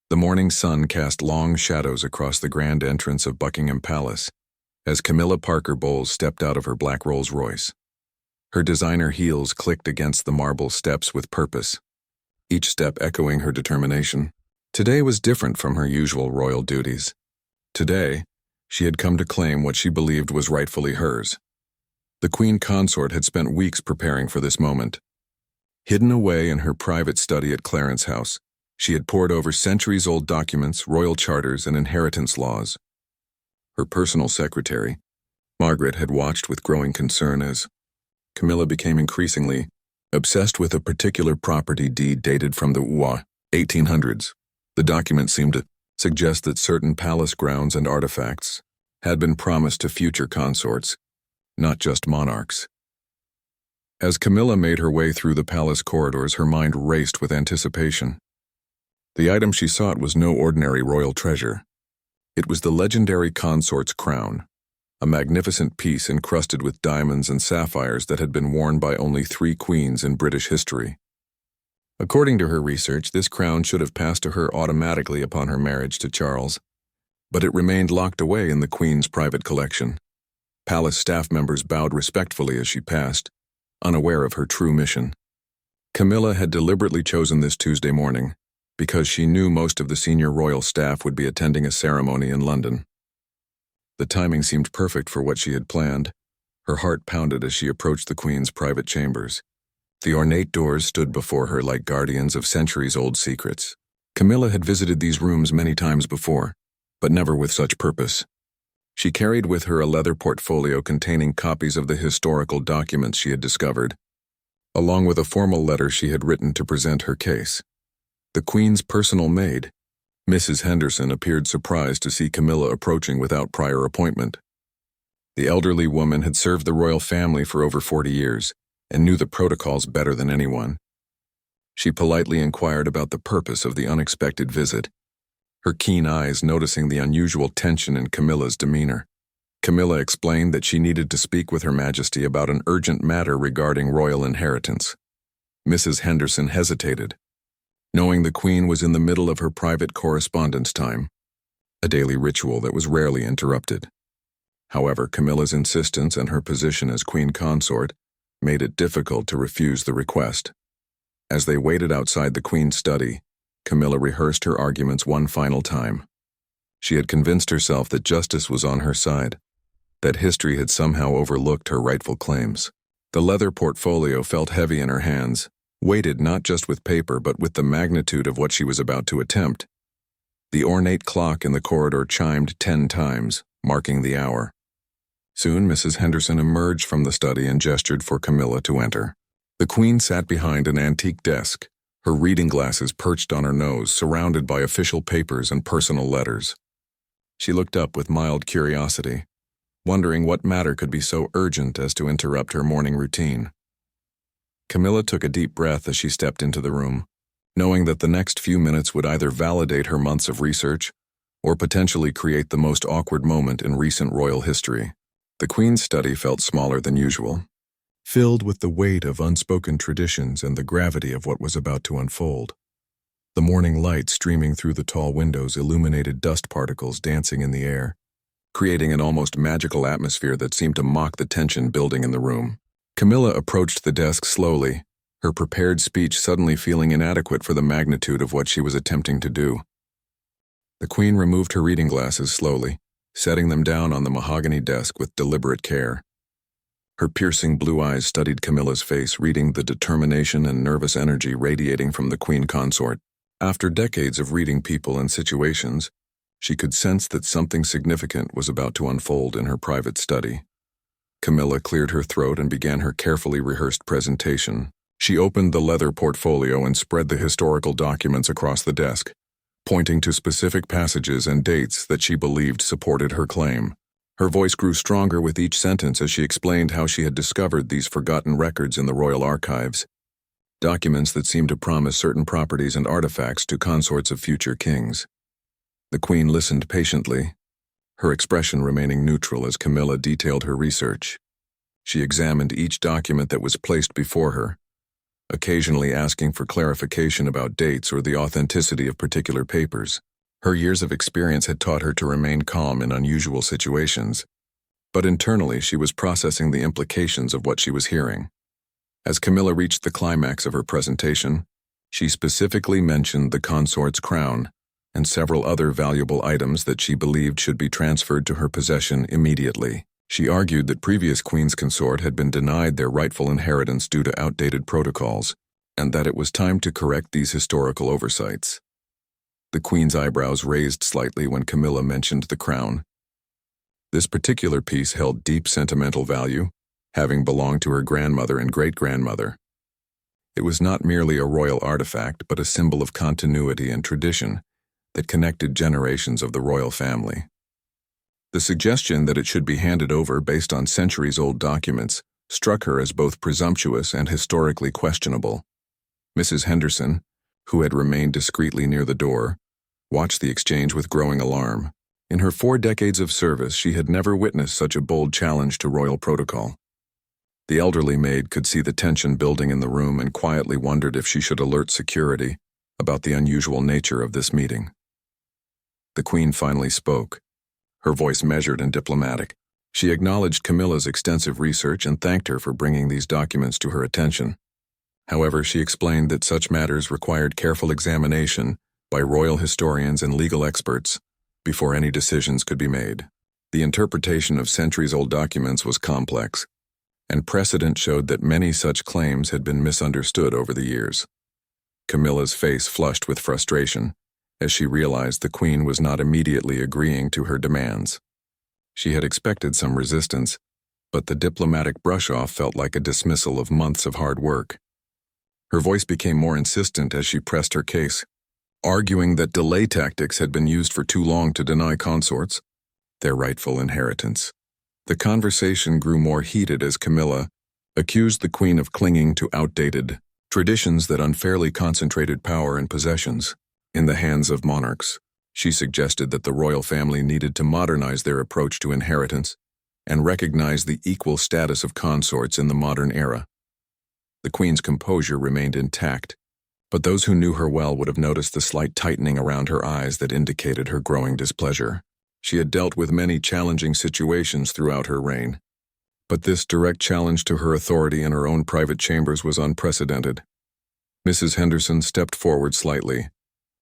The morning sun cast long shadows across the grand entrance of Buckingham Palace as Camilla Parker Bowles stepped out of her black Rolls-Royce. Her designer heels clicked against the marble steps with purpose, each step echoing her determination. Today was different from her usual royal duties. Today, she had come to claim what she believed was rightfully hers. The Queen Consort had spent weeks preparing for this moment. Hidden away in her private study at Clarence House, she had pored over centuries-old documents, royal charters, and inheritance laws. Her personal secretary, Margaret, had watched with growing concern as Camilla became increasingly obsessed with a particular property deed dated from the 1800s. The document seemed to suggest that certain palace grounds and artifacts had been promised to future consorts, not just monarchs. As Camilla made her way through the palace corridors, her mind raced with anticipation. The item she sought was no ordinary royal treasure. It was the legendary consort's crown, a magnificent piece encrusted with diamonds and sapphires that had been worn by only 3 queens in British history. According to her research, this crown should have passed to her automatically upon her marriage to Charles, but it remained locked away in the Queen's private collection. Palace staff members bowed respectfully as she passed, unaware of her true mission. Camilla had deliberately chosen this Tuesday morning because she knew most of the senior royal staff would be attending a ceremony in London. The timing seemed perfect for what she had planned. Her heart pounded as she approached the Queen's private chambers. The ornate doors stood before her like guardians of centuries-old secrets. Camilla had visited these rooms many times before, but never with such purpose. She carried with her a leather portfolio containing copies of the historical documents she had discovered, along with a formal letter she had written to present her case. The Queen's personal maid, Mrs. Henderson, appeared surprised to see Camilla approaching without prior appointment. The elderly woman had served the royal family for over 40 years and knew the protocols better than anyone. She politely inquired about the purpose of the unexpected visit, her keen eyes noticing the unusual tension in Camilla's demeanor. Camilla explained that she needed to speak with Her Majesty about an urgent matter regarding royal inheritance. Mrs. Henderson hesitated, knowing the Queen was in the middle of her private correspondence time, a daily ritual that was rarely interrupted. However, Camilla's insistence and her position as Queen Consort made it difficult to refuse the request. As they waited outside the Queen's study, Camilla rehearsed her arguments one final time. She had convinced herself that justice was on her side, that history had somehow overlooked her rightful claims. The leather portfolio felt heavy in her hands, weighted not just with paper but with the magnitude of what she was about to attempt. The ornate clock in the corridor chimed 10 times, marking the hour. Soon Mrs. Henderson emerged from the study and gestured for Camilla to enter. The Queen sat behind an antique desk, her reading glasses perched on her nose, surrounded by official papers and personal letters. She looked up with mild curiosity, wondering what matter could be so urgent as to interrupt her morning routine. Camilla took a deep breath as she stepped into the room, knowing that the next few minutes would either validate her months of research or potentially create the most awkward moment in recent royal history. The Queen's study felt smaller than usual, filled with the weight of unspoken traditions and the gravity of what was about to unfold. The morning light streaming through the tall windows illuminated dust particles dancing in the air, creating an almost magical atmosphere that seemed to mock the tension building in the room. Camilla approached the desk slowly, her prepared speech suddenly feeling inadequate for the magnitude of what she was attempting to do. The Queen removed her reading glasses slowly, setting them down on the mahogany desk with deliberate care. Her piercing blue eyes studied Camilla's face, reading the determination and nervous energy radiating from the Queen Consort. After decades of reading people and situations, she could sense that something significant was about to unfold in her private study. Camilla cleared her throat and began her carefully rehearsed presentation. She opened the leather portfolio and spread the historical documents across the desk, pointing to specific passages and dates that she believed supported her claim. Her voice grew stronger with each sentence as she explained how she had discovered these forgotten records in the royal archives, documents that seemed to promise certain properties and artifacts to consorts of future kings. The Queen listened patiently, her expression remaining neutral as Camilla detailed her research. She examined each document that was placed before her, occasionally asking for clarification about dates or the authenticity of particular papers. Her years of experience had taught her to remain calm in unusual situations, but internally she was processing the implications of what she was hearing. As Camilla reached the climax of her presentation, she specifically mentioned the consort's crown and several other valuable items that she believed should be transferred to her possession immediately. She argued that previous queens consort had been denied their rightful inheritance due to outdated protocols, and that it was time to correct these historical oversights. The queen's eyebrows raised slightly when Camilla mentioned the crown. This particular piece held deep sentimental value, having belonged to her grandmother and great-grandmother. It was not merely a royal artifact, but a symbol of continuity and tradition that connected generations of the royal family. The suggestion that it should be handed over based on centuries-old documents struck her as both presumptuous and historically questionable. Mrs. Henderson, who had remained discreetly near the door, watched the exchange with growing alarm. In her 4 decades of service, she had never witnessed such a bold challenge to royal protocol. The elderly maid could see the tension building in the room and quietly wondered if she should alert security about the unusual nature of this meeting. The queen finally spoke, her voice measured and diplomatic. She acknowledged Camilla's extensive research and thanked her for bringing these documents to her attention. However, she explained that such matters required careful examination by royal historians and legal experts before any decisions could be made. The interpretation of centuries-old documents was complex, and precedent showed that many such claims had been misunderstood over the years. Camilla's face flushed with frustration as she realized the queen was not immediately agreeing to her demands. She had expected some resistance, but the diplomatic brush-off felt like a dismissal of months of hard work. Her voice became more insistent as she pressed her case, arguing that delay tactics had been used for too long to deny consorts their rightful inheritance. The conversation grew more heated as Camilla accused the queen of clinging to outdated traditions that unfairly concentrated power and possessions in the hands of monarchs. She suggested that the royal family needed to modernize their approach to inheritance and recognize the equal status of consorts in the modern era. The queen's composure remained intact, but those who knew her well would have noticed the slight tightening around her eyes that indicated her growing displeasure. She had dealt with many challenging situations throughout her reign, but this direct challenge to her authority in her own private chambers was unprecedented. Mrs. Henderson stepped forward slightly,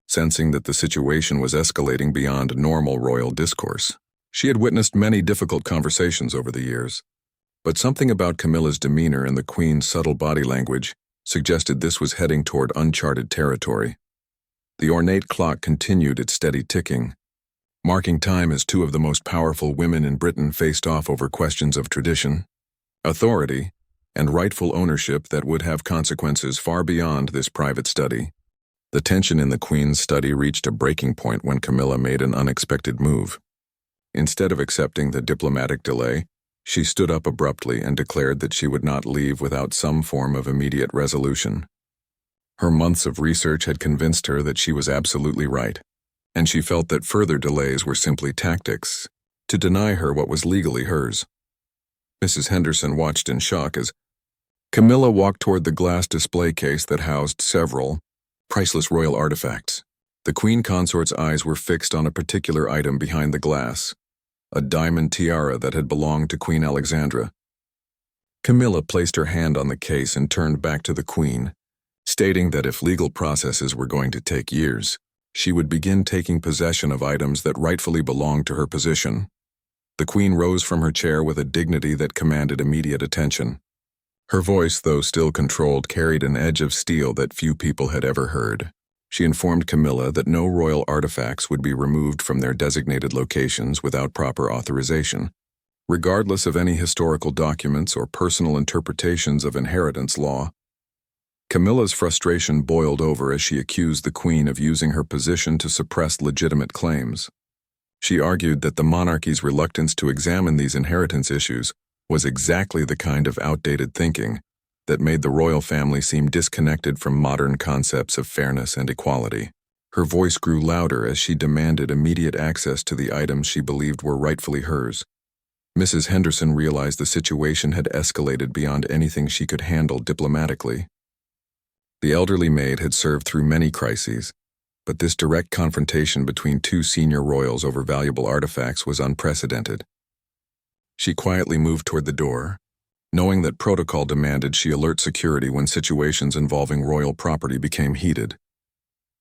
sensing that the situation was escalating beyond normal royal discourse. She had witnessed many difficult conversations over the years, but something about Camilla's demeanor and the queen's subtle body language suggested this was heading toward uncharted territory. The ornate clock continued its steady ticking, marking time as 2 of the most powerful women in Britain faced off over questions of tradition, authority, and rightful ownership that would have consequences far beyond this private study. The tension in the queen's study reached a breaking point when Camilla made an unexpected move. Instead of accepting the diplomatic delay, she stood up abruptly and declared that she would not leave without some form of immediate resolution. Her months of research had convinced her that she was absolutely right, and she felt that further delays were simply tactics to deny her what was legally hers. Mrs. Henderson watched in shock as Camilla walked toward the glass display case that housed several priceless royal artifacts. The queen consort's eyes were fixed on a particular item behind the glass, a diamond tiara that had belonged to Queen Alexandra. Camilla placed her hand on the case and turned back to the queen, stating that if legal processes were going to take years, she would begin taking possession of items that rightfully belonged to her position. The queen rose from her chair with a dignity that commanded immediate attention. Her voice, though still controlled, carried an edge of steel that few people had ever heard. She informed Camilla that no royal artifacts would be removed from their designated locations without proper authorization, regardless of any historical documents or personal interpretations of inheritance law. Camilla's frustration boiled over as she accused the queen of using her position to suppress legitimate claims. She argued that the monarchy's reluctance to examine these inheritance issues was exactly the kind of outdated thinking that made the royal family seem disconnected from modern concepts of fairness and equality. Her voice grew louder as she demanded immediate access to the items she believed were rightfully hers. Mrs. Henderson realized the situation had escalated beyond anything she could handle diplomatically. The elderly maid had served through many crises, but this direct confrontation between two senior royals over valuable artifacts was unprecedented. She quietly moved toward the door, knowing that protocol demanded she alert security when situations involving royal property became heated.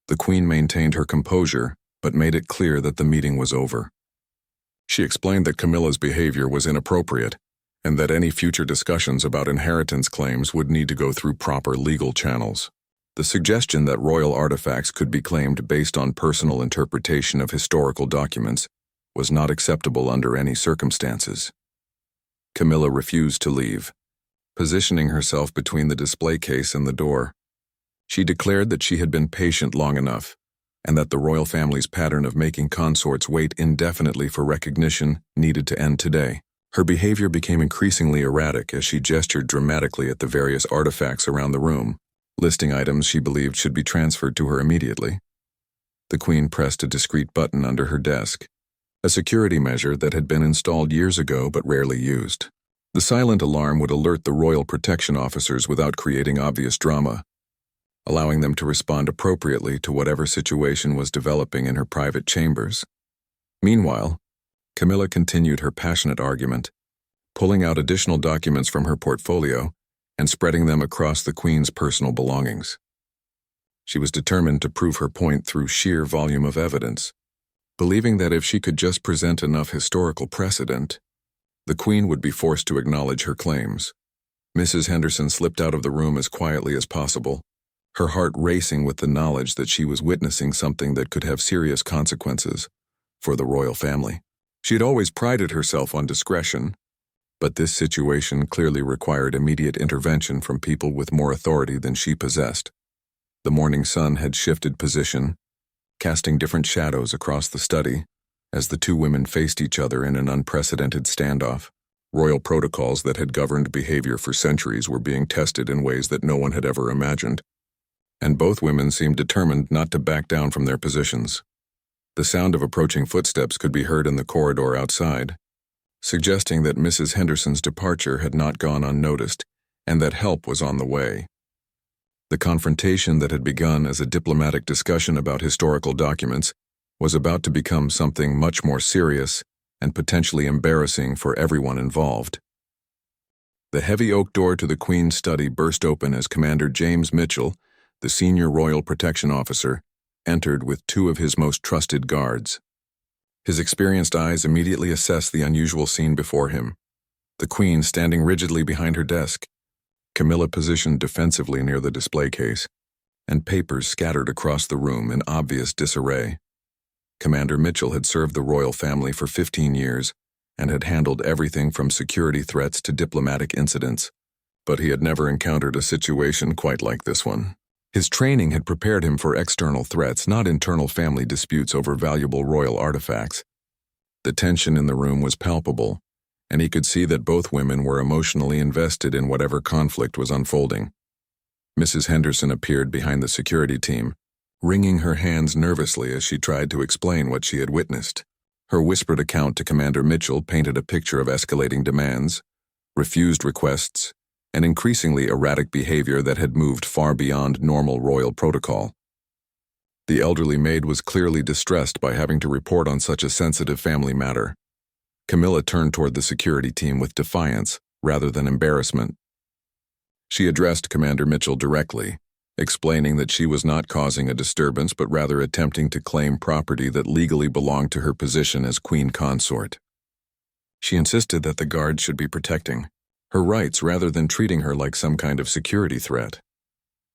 The Queen maintained her composure, but made it clear that the meeting was over. She explained that Camilla's behavior was inappropriate, and that any future discussions about inheritance claims would need to go through proper legal channels. The suggestion that royal artifacts could be claimed based on personal interpretation of historical documents was not acceptable under any circumstances. Camilla refused to leave, positioning herself between the display case and the door. She declared that she had been patient long enough, and that the royal family's pattern of making consorts wait indefinitely for recognition needed to end today. Her behavior became increasingly erratic as she gestured dramatically at the various artifacts around the room, listing items she believed should be transferred to her immediately. The Queen pressed a discreet button under her desk, a security measure that had been installed years ago but rarely used. The silent alarm would alert the royal protection officers without creating obvious drama, allowing them to respond appropriately to whatever situation was developing in her private chambers. Meanwhile, Camilla continued her passionate argument, pulling out additional documents from her portfolio and spreading them across the Queen's personal belongings. She was determined to prove her point through sheer volume of evidence, believing that if she could just present enough historical precedent, the Queen would be forced to acknowledge her claims. Mrs. Henderson slipped out of the room as quietly as possible, her heart racing with the knowledge that she was witnessing something that could have serious consequences for the royal family. She had always prided herself on discretion, but this situation clearly required immediate intervention from people with more authority than she possessed. The morning sun had shifted position, casting different shadows across the study as the two women faced each other in an unprecedented standoff. Royal protocols that had governed behavior for centuries were being tested in ways that no one had ever imagined, and both women seemed determined not to back down from their positions. The sound of approaching footsteps could be heard in the corridor outside, suggesting that Mrs. Henderson's departure had not gone unnoticed and that help was on the way. The confrontation that had begun as a diplomatic discussion about historical documents was about to become something much more serious and potentially embarrassing for everyone involved. The heavy oak door to the Queen's study burst open as Commander James Mitchell, the senior royal protection officer, entered with two of his most trusted guards. His experienced eyes immediately assessed the unusual scene before him. The Queen standing rigidly behind her desk, Camilla positioned defensively near the display case, and papers scattered across the room in obvious disarray. Commander Mitchell had served the royal family for 15 years and had handled everything from security threats to diplomatic incidents, but he had never encountered a situation quite like this one. His training had prepared him for external threats, not internal family disputes over valuable royal artifacts. The tension in the room was palpable, and he could see that both women were emotionally invested in whatever conflict was unfolding. Mrs. Henderson appeared behind the security team, wringing her hands nervously as she tried to explain what she had witnessed. Her whispered account to Commander Mitchell painted a picture of escalating demands, refused requests, and increasingly erratic behavior that had moved far beyond normal royal protocol. The elderly maid was clearly distressed by having to report on such a sensitive family matter. Camilla turned toward the security team with defiance rather than embarrassment. She addressed Commander Mitchell directly, explaining that she was not causing a disturbance but rather attempting to claim property that legally belonged to her position as Queen Consort. She insisted that the guards should be protecting her rights rather than treating her like some kind of security threat.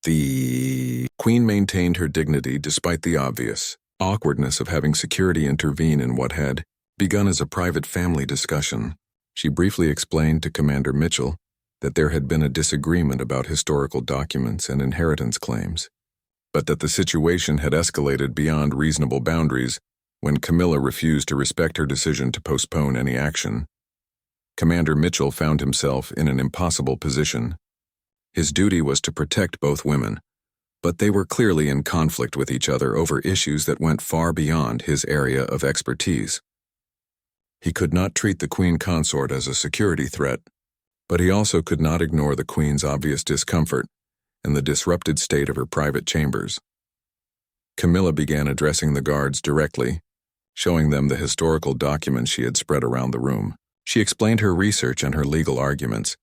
The Queen maintained her dignity despite the obvious awkwardness of having security intervene in what had begun as a private family discussion. She briefly explained to Commander Mitchell that there had been a disagreement about historical documents and inheritance claims, but that the situation had escalated beyond reasonable boundaries when Camilla refused to respect her decision to postpone any action. Commander Mitchell found himself in an impossible position. His duty was to protect both women, but they were clearly in conflict with each other over issues that went far beyond his area of expertise. He could not treat the Queen Consort as a security threat, but he also could not ignore the Queen's obvious discomfort and the disrupted state of her private chambers. Camilla began addressing the guards directly, showing them the historical documents she had spread around the room. She explained her research and her legal arguments,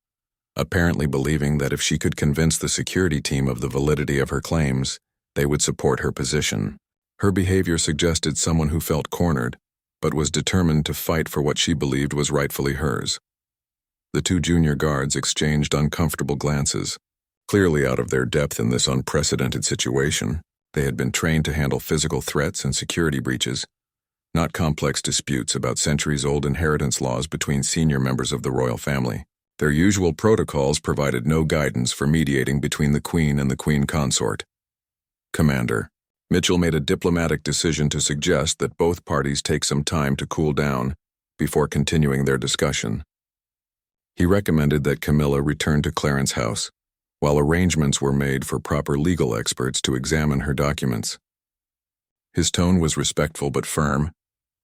apparently believing that if she could convince the security team of the validity of her claims, they would support her position. Her behavior suggested someone who felt cornered, but was determined to fight for what she believed was rightfully hers. The two junior guards exchanged uncomfortable glances, clearly out of their depth in this unprecedented situation. They had been trained to handle physical threats and security breaches, not complex disputes about centuries-old inheritance laws between senior members of the royal family. Their usual protocols provided no guidance for mediating between the Queen and the Queen consort. Commander Mitchell made a diplomatic decision to suggest that both parties take some time to cool down before continuing their discussion. He recommended that Camilla return to Clarence House, while arrangements were made for proper legal experts to examine her documents. His tone was respectful but firm,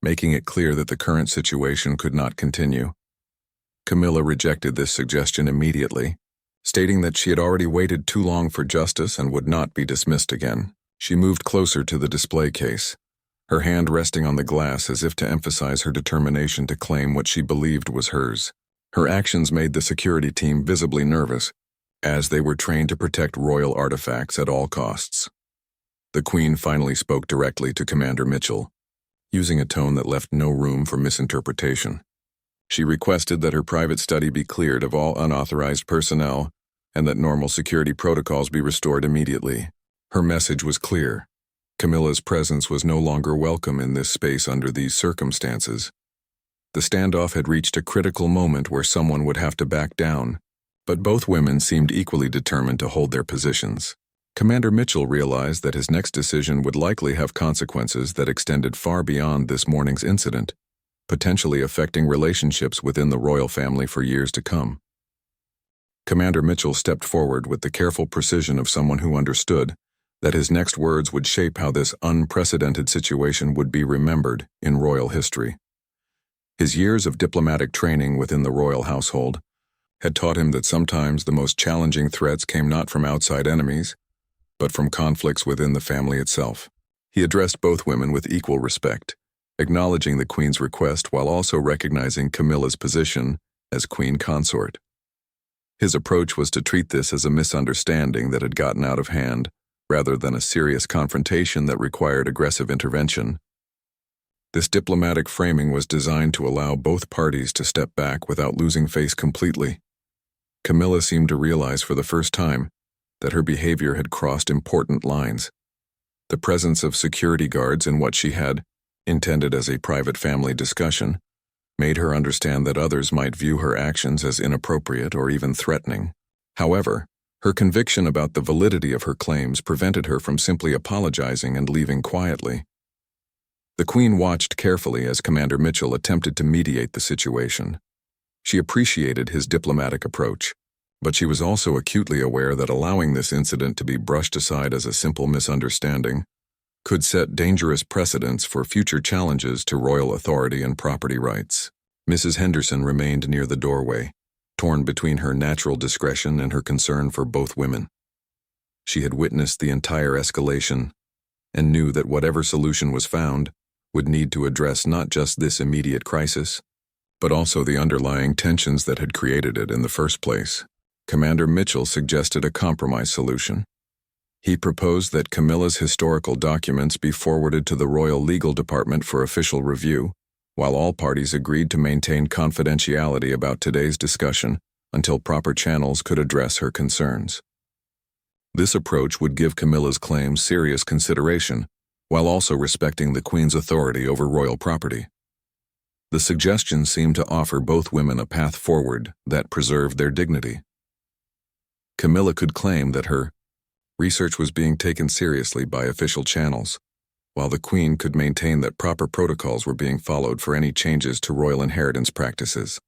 making it clear that the current situation could not continue. Camilla rejected this suggestion immediately, stating that she had already waited too long for justice and would not be dismissed again. She moved closer to the display case, her hand resting on the glass as if to emphasize her determination to claim what she believed was hers. Her actions made the security team visibly nervous, as they were trained to protect royal artifacts at all costs. The Queen finally spoke directly to Commander Mitchell, using a tone that left no room for misinterpretation. She requested that her private study be cleared of all unauthorized personnel and that normal security protocols be restored immediately. Her message was clear. Camilla's presence was no longer welcome in this space under these circumstances. The standoff had reached a critical moment where someone would have to back down, but both women seemed equally determined to hold their positions. Commander Mitchell realized that his next decision would likely have consequences that extended far beyond this morning's incident, potentially affecting relationships within the royal family for years to come. Commander Mitchell stepped forward with the careful precision of someone who understood that his next words would shape how this unprecedented situation would be remembered in royal history. His years of diplomatic training within the royal household had taught him that sometimes the most challenging threats came not from outside enemies, but from conflicts within the family itself. He addressed both women with equal respect, acknowledging the Queen's request while also recognizing Camilla's position as Queen consort. His approach was to treat this as a misunderstanding that had gotten out of hand, rather than a serious confrontation that required aggressive intervention. This diplomatic framing was designed to allow both parties to step back without losing face completely. Camilla seemed to realize for the first time that her behavior had crossed important lines. The presence of security guards in what she had intended as a private family discussion made her understand that others might view her actions as inappropriate or even threatening. However, her conviction about the validity of her claims prevented her from simply apologizing and leaving quietly. The Queen watched carefully as Commander Mitchell attempted to mediate the situation. She appreciated his diplomatic approach, but she was also acutely aware that allowing this incident to be brushed aside as a simple misunderstanding could set dangerous precedents for future challenges to royal authority and property rights. Mrs. Henderson remained near the doorway, torn between her natural discretion and her concern for both women. She had witnessed the entire escalation and knew that whatever solution was found would need to address not just this immediate crisis, but also the underlying tensions that had created it in the first place. Commander Mitchell suggested a compromise solution. He proposed that Camilla's historical documents be forwarded to the Royal Legal Department for official review, while all parties agreed to maintain confidentiality about today's discussion until proper channels could address her concerns. This approach would give Camilla's claims serious consideration, while also respecting the Queen's authority over royal property. The suggestion seemed to offer both women a path forward that preserved their dignity. Camilla could claim that her research was being taken seriously by official channels, while the Queen could maintain that proper protocols were being followed for any changes to royal inheritance practices.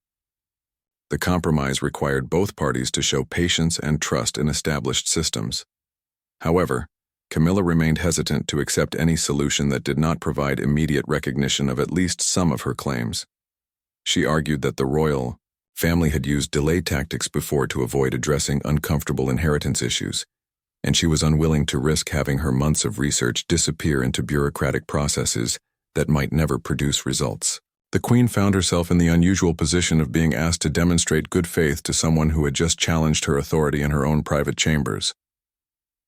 The compromise required both parties to show patience and trust in established systems. However, Camilla remained hesitant to accept any solution that did not provide immediate recognition of at least some of her claims. She argued that the royal family had used delay tactics before to avoid addressing uncomfortable inheritance issues, and she was unwilling to risk having her months of research disappear into bureaucratic processes that might never produce results. The Queen found herself in the unusual position of being asked to demonstrate good faith to someone who had just challenged her authority in her own private chambers.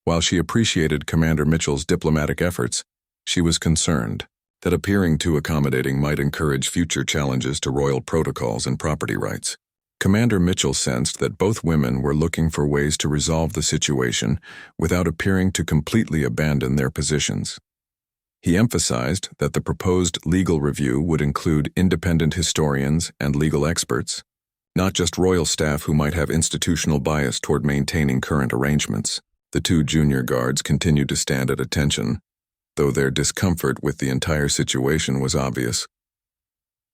While she appreciated Commander Mitchell's diplomatic efforts, she was concerned that appearing too accommodating might encourage future challenges to royal protocols and property rights. Commander Mitchell sensed that both women were looking for ways to resolve the situation without appearing to completely abandon their positions. He emphasized that the proposed legal review would include independent historians and legal experts, not just royal staff who might have institutional bias toward maintaining current arrangements. The two junior guards continued to stand at attention, though their discomfort with the entire situation was obvious.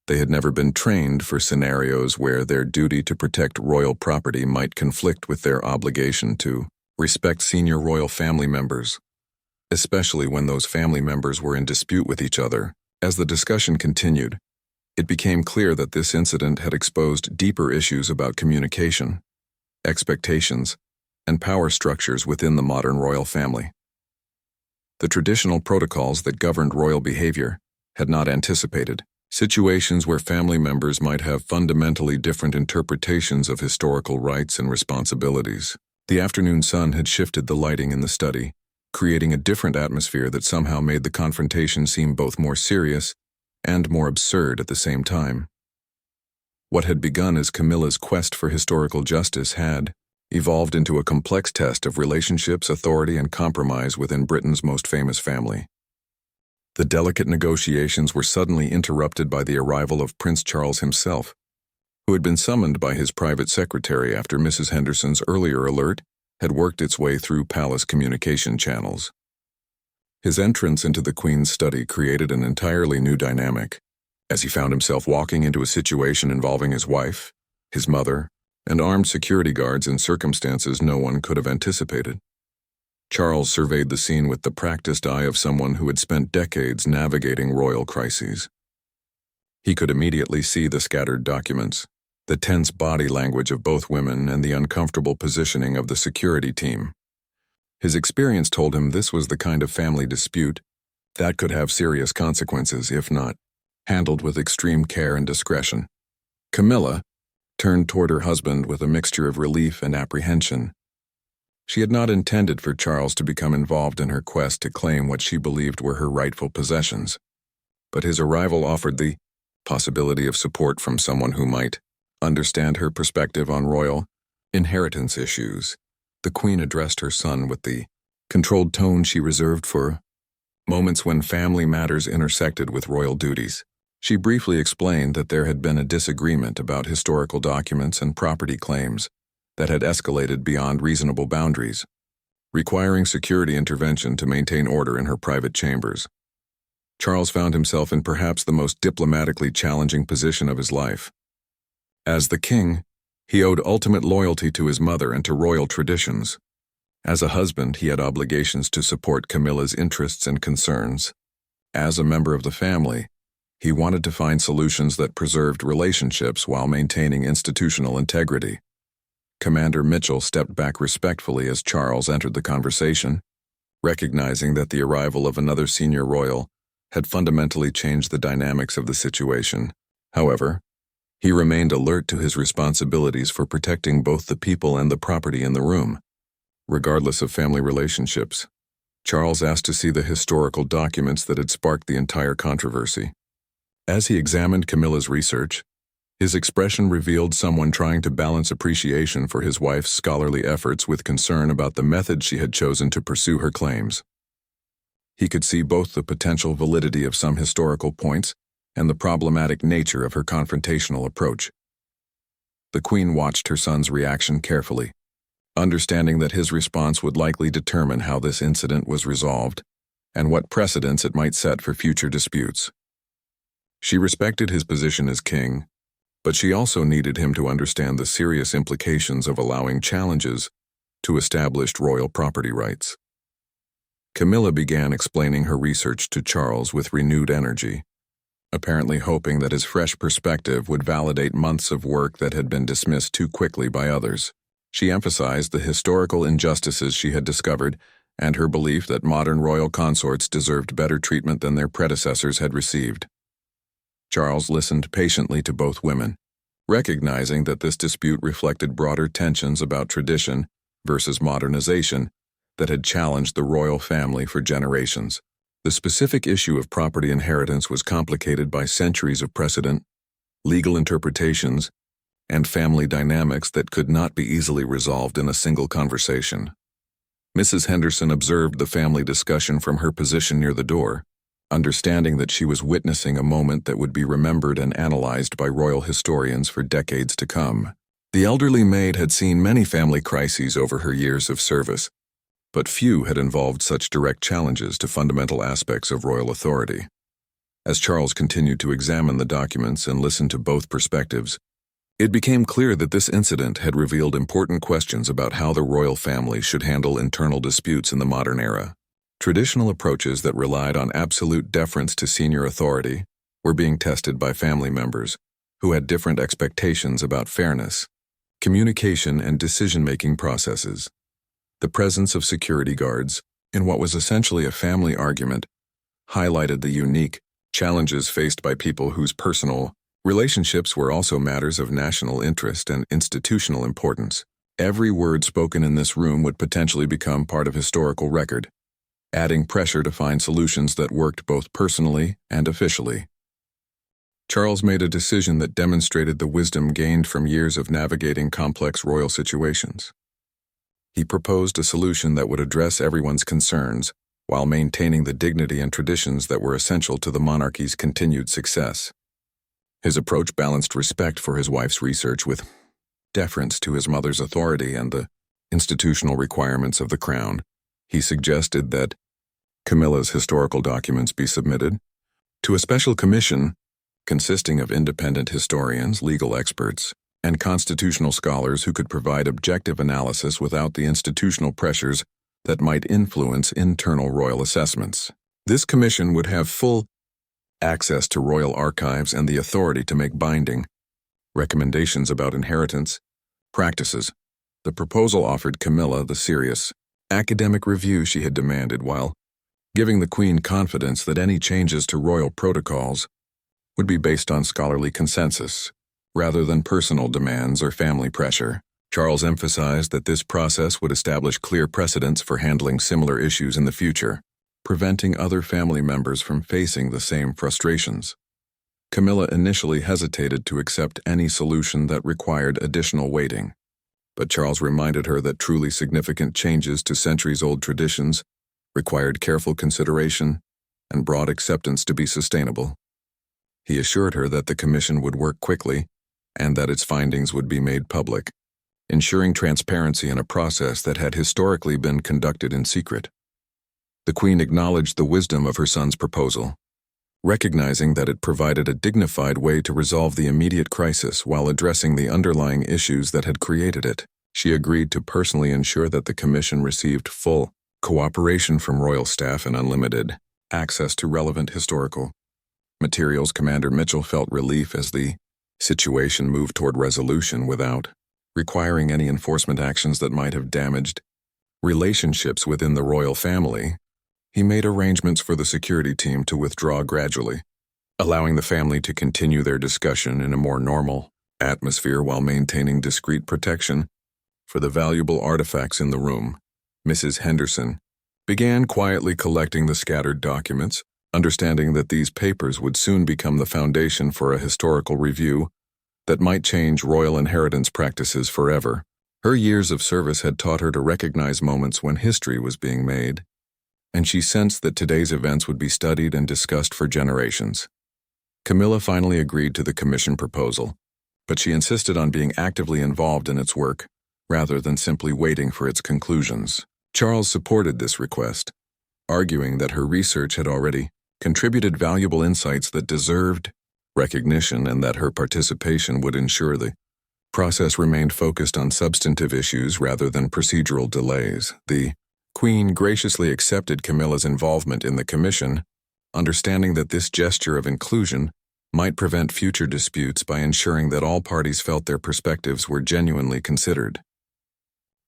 They had never been trained for scenarios where their duty to protect royal property might conflict with their obligation to respect senior royal family members, especially when those family members were in dispute with each other. As the discussion continued, it became clear that this incident had exposed deeper issues about communication, expectations, and power structures within the modern royal family. The traditional protocols that governed royal behavior had not anticipated situations where family members might have fundamentally different interpretations of historical rights and responsibilities. The afternoon sun had shifted the lighting in the study, creating a different atmosphere that somehow made the confrontation seem both more serious and more absurd at the same time. What had begun as Camilla's quest for historical justice had evolved into a complex test of relationships, authority, and compromise within Britain's most famous family. The delicate negotiations were suddenly interrupted by the arrival of Prince Charles himself, who had been summoned by his private secretary after Mrs. Henderson's earlier alert had worked its way through palace communication channels. His entrance into the Queen's study created an entirely new dynamic, as he found himself walking into a situation involving his wife, his mother, and armed security guards in circumstances no one could have anticipated. Charles surveyed the scene with the practiced eye of someone who had spent decades navigating royal crises. He could immediately see the scattered documents, the tense body language of both women, and the uncomfortable positioning of the security team. His experience told him this was the kind of family dispute that could have serious consequences if not handled with extreme care and discretion. Camilla turned toward her husband with a mixture of relief and apprehension. She had not intended for Charles to become involved in her quest to claim what she believed were her rightful possessions, but his arrival offered the possibility of support from someone who might understand her perspective on royal inheritance issues. The Queen addressed her son with the controlled tone she reserved for moments when family matters intersected with royal duties. She briefly explained that there had been a disagreement about historical documents and property claims that had escalated beyond reasonable boundaries, requiring security intervention to maintain order in her private chambers. Charles found himself in perhaps the most diplomatically challenging position of his life. As the king, he owed ultimate loyalty to his mother and to royal traditions. As a husband, he had obligations to support Camilla's interests and concerns. As a member of the family, he wanted to find solutions that preserved relationships while maintaining institutional integrity. Commander Mitchell stepped back respectfully as Charles entered the conversation, recognizing that the arrival of another senior royal had fundamentally changed the dynamics of the situation. However, he remained alert to his responsibilities for protecting both the people and the property in the room. Regardless of family relationships, Charles asked to see the historical documents that had sparked the entire controversy. As he examined Camilla's research, his expression revealed someone trying to balance appreciation for his wife's scholarly efforts with concern about the method she had chosen to pursue her claims. He could see both the potential validity of some historical points and the problematic nature of her confrontational approach. The Queen watched her son's reaction carefully, understanding that his response would likely determine how this incident was resolved and what precedents it might set for future disputes. She respected his position as king, but she also needed him to understand the serious implications of allowing challenges to established royal property rights. Camilla began explaining her research to Charles with renewed energy, apparently hoping that his fresh perspective would validate months of work that had been dismissed too quickly by others. She emphasized the historical injustices she had discovered and her belief that modern royal consorts deserved better treatment than their predecessors had received. Charles listened patiently to both women, recognizing that this dispute reflected broader tensions about tradition versus modernization that had challenged the royal family for generations. The specific issue of property inheritance was complicated by centuries of precedent, legal interpretations, and family dynamics that could not be easily resolved in a single conversation. Mrs. Henderson observed the family discussion from her position near the door, understanding that she was witnessing a moment that would be remembered and analyzed by royal historians for decades to come. The elderly maid had seen many family crises over her years of service, but few had involved such direct challenges to fundamental aspects of royal authority. As Charles continued to examine the documents and listen to both perspectives, it became clear that this incident had revealed important questions about how the royal family should handle internal disputes in the modern era. Traditional approaches that relied on absolute deference to senior authority were being tested by family members who had different expectations about fairness, communication, and decision-making processes. The presence of security guards, in what was essentially a family argument, highlighted the unique challenges faced by people whose personal relationships were also matters of national interest and institutional importance. Every word spoken in this room would potentially become part of historical record, adding pressure to find solutions that worked both personally and officially. Charles made a decision that demonstrated the wisdom gained from years of navigating complex royal situations. He proposed a solution that would address everyone's concerns while maintaining the dignity and traditions that were essential to the monarchy's continued success. His approach balanced respect for his wife's research with deference to his mother's authority and the institutional requirements of the crown. He suggested that Camilla's historical documents be submitted to a special commission consisting of independent historians, legal experts, and constitutional scholars who could provide objective analysis without the institutional pressures that might influence internal royal assessments. This commission would have full access to royal archives and the authority to make binding recommendations about inheritance practices. The proposal offered Camilla the serious academic review she had demanded while giving the Queen confidence that any changes to royal protocols would be based on scholarly consensus, rather than personal demands or family pressure. Charles emphasized that this process would establish clear precedents for handling similar issues in the future, preventing other family members from facing the same frustrations. Camilla initially hesitated to accept any solution that required additional waiting, but Charles reminded her that truly significant changes to centuries-old traditions required careful consideration and broad acceptance to be sustainable. He assured her that the commission would work quickly and that its findings would be made public, ensuring transparency in a process that had historically been conducted in secret. The Queen acknowledged the wisdom of her son's proposal, recognizing that it provided a dignified way to resolve the immediate crisis while addressing the underlying issues that had created it. She agreed to personally ensure that the commission received full cooperation from royal staff and unlimited access to relevant historical materials. Commander Mitchell felt relief as the situation moved toward resolution without requiring any enforcement actions that might have damaged relationships within the royal family. He made arrangements for the security team to withdraw gradually, allowing the family to continue their discussion in a more normal atmosphere while maintaining discreet protection for the valuable artifacts in the room. Mrs. Henderson began quietly collecting the scattered documents, understanding that these papers would soon become the foundation for a historical review that might change royal inheritance practices forever. Her years of service had taught her to recognize moments when history was being made, and she sensed that today's events would be studied and discussed for generations. Camilla finally agreed to the commission proposal, but she insisted on being actively involved in its work, rather than simply waiting for its conclusions. Charles supported this request, arguing that her research had already contributed valuable insights that deserved recognition and that her participation would ensure the process remained focused on substantive issues rather than procedural delays. The Queen graciously accepted Camilla's involvement in the commission, understanding that this gesture of inclusion might prevent future disputes by ensuring that all parties felt their perspectives were genuinely considered.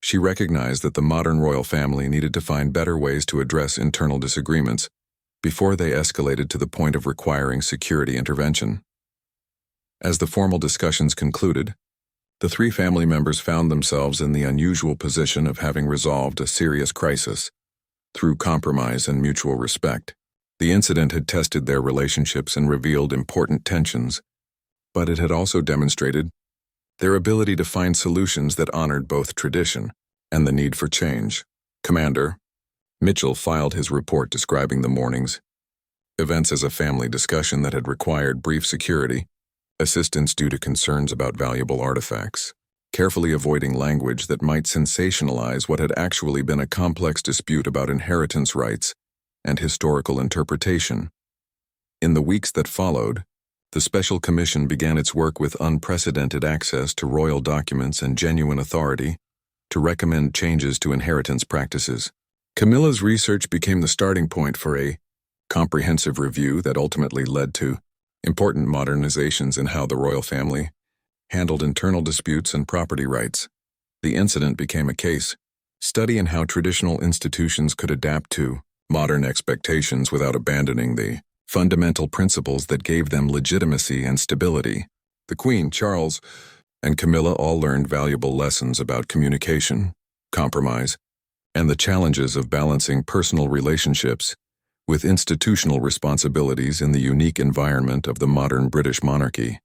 She recognized that the modern royal family needed to find better ways to address internal disagreements before they escalated to the point of requiring security intervention. As the formal discussions concluded, the three family members found themselves in the unusual position of having resolved a serious crisis through compromise and mutual respect. The incident had tested their relationships and revealed important tensions, but it had also demonstrated their ability to find solutions that honored both tradition and the need for change. Commander Mitchell filed his report describing the morning's events as a family discussion that had required brief security assistance due to concerns about valuable artifacts, carefully avoiding language that might sensationalize what had actually been a complex dispute about inheritance rights and historical interpretation. In the weeks that followed, the Special Commission began its work with unprecedented access to royal documents and genuine authority to recommend changes to inheritance practices. Camilla's research became the starting point for a comprehensive review that ultimately led to important modernizations in how the royal family handled internal disputes and property rights. The incident became a case study in how traditional institutions could adapt to modern expectations without abandoning the fundamental principles that gave them legitimacy and stability. The Queen, Charles, and Camilla all learned valuable lessons about communication, compromise, and the challenges of balancing personal relationships with institutional responsibilities in the unique environment of the modern British monarchy.